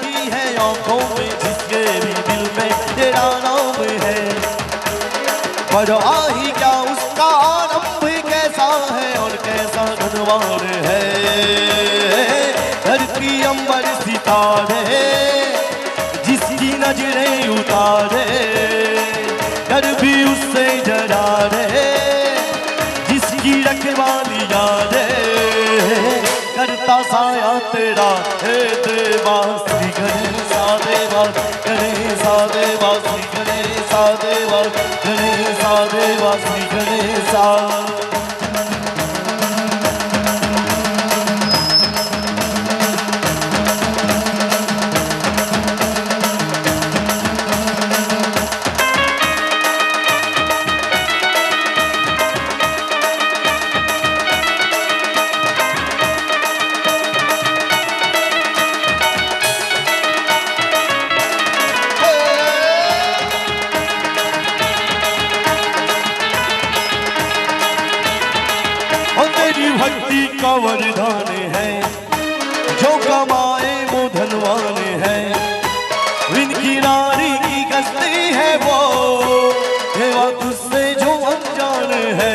की है आंखों में, जिसके भी दिल में तेरा नाम है। पर आही क्या उसका आरंभ कैसा है और कैसा धनवान है। धरती अंबर सितारे जिसकी नजरें उतारे, डर भी उससे डरा रे जिसकी रखवाली यादे। करता साया तेरा हे देवा, श्री गणेशा देवा, गणेशा देवा, श्री गणेशा देवा, गणेशा देवा, श्री गणेशा। भक्ति का वरदान है, जो कमाए वो धनवान है। इनकी नारी की गस्ती है वो, देवा तुझसे जो अनजान है।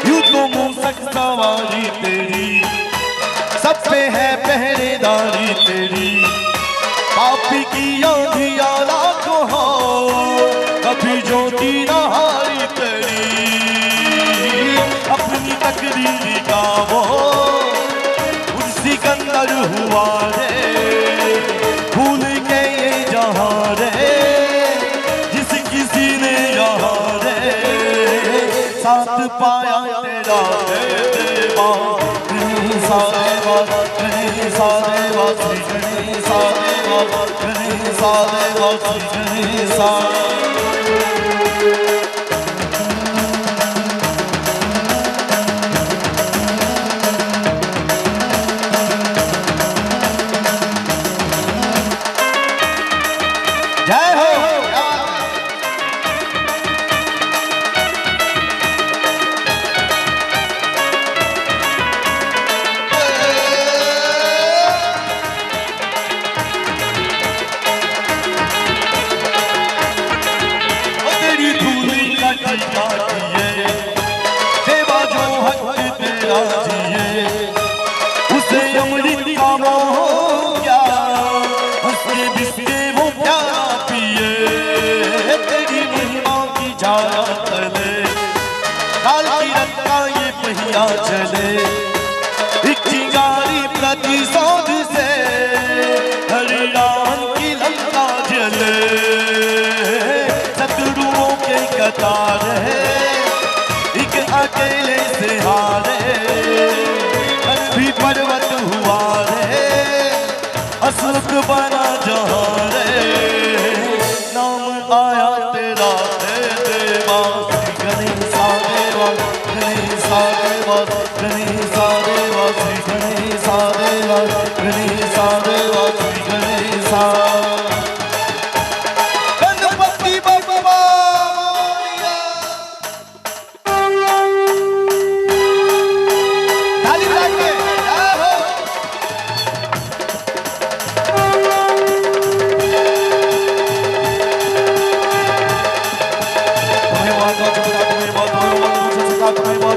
यूं तो मूसक सवारी तेरी, सब पे है पहरेदारी तेरी। पापी की आंधी आला को हो, कभी ज्योति न हारी तेरी। अपनी तकदीर का वो सिकंदर हुआ रे, भूल के ये जहां रे जिस किसी ने यहाँ रे साथ पाया तेरा हे देवा। गणेशा देवा, गणेशा देवा, श्री गणेशा देवा, गणेशा देवा, श्री गणेशा। जय हो। तेरी धूली का टीका जिए, देवा जो हक तेरा जिए, उसे अमृत का मोह हो गया, उसके बिस्के वो प्यारा पिए। तेरी महिमा की छाया तले, काल की रत का ये पहिया चले। एक चिंगारी प्रतिशोध से हरि राम की लंका जले। शत्रुओं के कतार है, एक अकेले से हारे। भी पर्वत हुआ रे, अशोक बना जहाँ रे। नाम आया तेरा हे देवा, श्री गणेशा देवा, गणेशा देवा, गणेशा देवा, श्री गणेशा देवा, गणेशा देवा, श्री गणेशा। गणपति बप्पा ताली बजा के जय हो। Sadeva,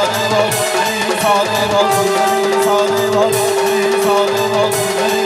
Sadeva, Sadeva, Sadeva, Sadeva, Sadeva,